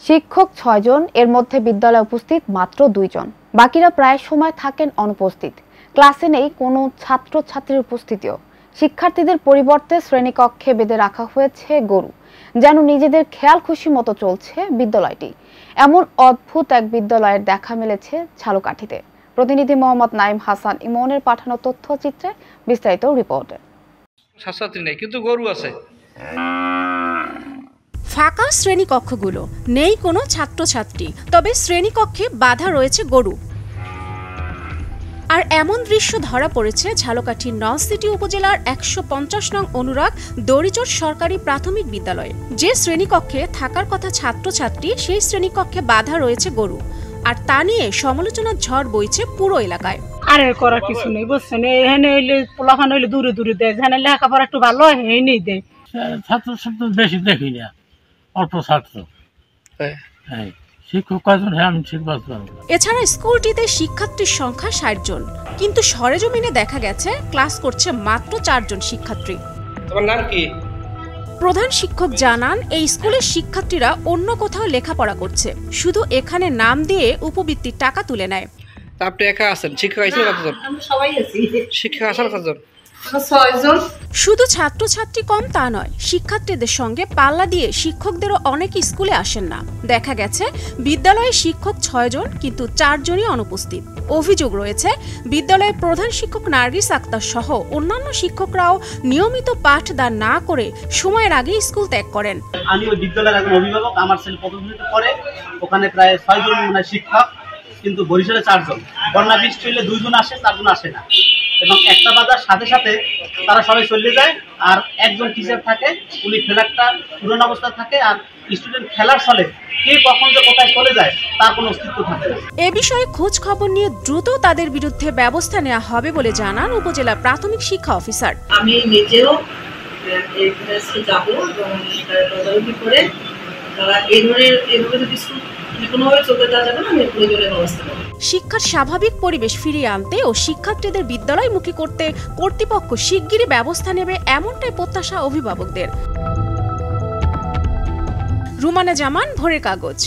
শিক্ষক ৬ জন, এর মধ্যে বিদ্যালয়ে উপস্থিত মাত্র ২ জন। বাকিরা প্রায় সময় থাকেন অনুপস্থিত। ক্লাসে নেই কোনো ছাত্রছাত্রীর উপস্থিতিও। শিক্ষার্থীদের পরিবর্তে শ্রেণীকক্ষে বেঁধে রাখা হয়েছে গরু, যেন নিজেদের খেয়াল খুশি মতো চলছে বিদ্যালয়টি। এমন অদ্ভুত এক বিদ্যালয়ের দেখা মিলেছে ঝালকাঠিতে। প্রতিনিধি মোহাম্মদ নাইম হাসান ইমনের পাঠানো তথ্যচিত্রে বিস্তারিত রিপোর্টে। ছাত্রছাত্রী নেই, কিন্তু গরু আছে। ফাঁকা শ্রেণীকক্ষগুলো, নেই কোনো ছাত্রছাত্রী, তবে শ্রেণীকক্ষে বাঁধা রয়েছে গরু। আর এমন দৃশ্য ধরা পড়েছে ঝালকাঠির নলছিটি উপজেলার ১৫০ নং অনুরাগ দড়িচর সরকারি প্রাথমিক বিদ্যালয়ে। যে শ্রেণীকক্ষে থাকার কথা ছাত্রছাত্রী, সেই শ্রেণীকক্ষে বাঁধা রয়েছে গরু। আর তা নিয়ে সমালোচনার ঝড় বইছে পুরো এলাকায়। আরে করার কিছু নেই, বুঝছেন, এখানে এলে পোলাখান হইলে দূরে দূরে দেয়, যেখানে লেখাপড়া একটু ভালো হয় নেই দেয়। ছাত্র বেশি দেখি না, অল্প ছাত্র। শিক্ষক কয়জন? হ্যাঁ, আমি ঠিক বলতে পারবো। এছাড়া স্কুলটিতে শিক্ষার্থীর সংখ্যা ৬০ জন, কিন্তু সরেজমিনে দেখা গেছে ক্লাস করছে মাত্র ৪ জন শিক্ষার্থী। তোমার নাম কি? প্রধান শিক্ষক জানান, এই স্কুলের শিক্ষার্থীরা অন্য কোথাও লেখাপড়া করছে, শুধু এখানে নাম দিয়ে উপবৃত্তির টাকা তুলে নেয়। আপনি একা আছেন? শিক্ষক আইছেন কতজন? আমরা সবাই আছি। শিক্ষক আসার কতজন? ৬ জন। শুধু ছাত্রছাত্রী কম তা নয়, শিক্ষার্থীদের সঙ্গে পাল্লা দিয়ে শিক্ষকদেরও অনেক স্কুলে আসেন না। দেখা গেছে বিদ্যালয়ে শিক্ষক ৬ জন, কিন্তু ৪ জনই অনুপস্থিত। অভিযোগ রয়েছে বিদ্যালয়ের প্রধান শিক্ষক নার্গিস আক্তার সহ অন্যান্য শিক্ষকরাও নিয়মিত পাঠদান না করে সময়ের আগে স্কুল ত্যাগ করেন। আমি ওই বিদ্যালয়ের একজন অভিভাবক, আমার ছেলে প্রথম শ্রেণীতে পড়ে, ওখানে প্রায় ৬ জন শিক্ষক, কিন্তু বরিশালে ৪ জন। বন্যা বৃষ্টি হলে ২ জন আসে, 4 জন আসে না। এবং একটা বাজার সাথে সাথে তারা সবাই চলে যায়, আর একজন টিচার থাকে, উনি ফ্ল্যাটটা পুরনো অবস্থা থাকে, আর স্টুডেন্ট খেলার ফলে কে কখন যে কোথায় চলে যায় তার কোনো অস্তিত্ব থাকে না। এ বিষয়ে খোঁজ খবর নিয়ে দ্রুত তাদের বিরুদ্ধে ব্যবস্থা নেওয়া হবে বলে জানান উপজেলা প্রাথমিক শিক্ষা অফিসার। আমি নিজেও এই ক্লাসে যাব এবং তদারকি করে তারা এই ধরনের স্কুল কোনোভাবে চলতে দেওয়া যাবে না, আমি প্রয়োজনীয় ব্যবস্থা নেব। শিক্ষার স্বাভাবিক পরিবেশ ফিরিয়ে আনতে ও শিক্ষার্থীদের বিদ্যালয়মুখী করতে কর্তৃপক্ষ শিগগিরই ব্যবস্থা নেবে, এমনটাই প্রত্যাশা অভিভাবকদের। রুমানা জামান, ভোরের কাগজ।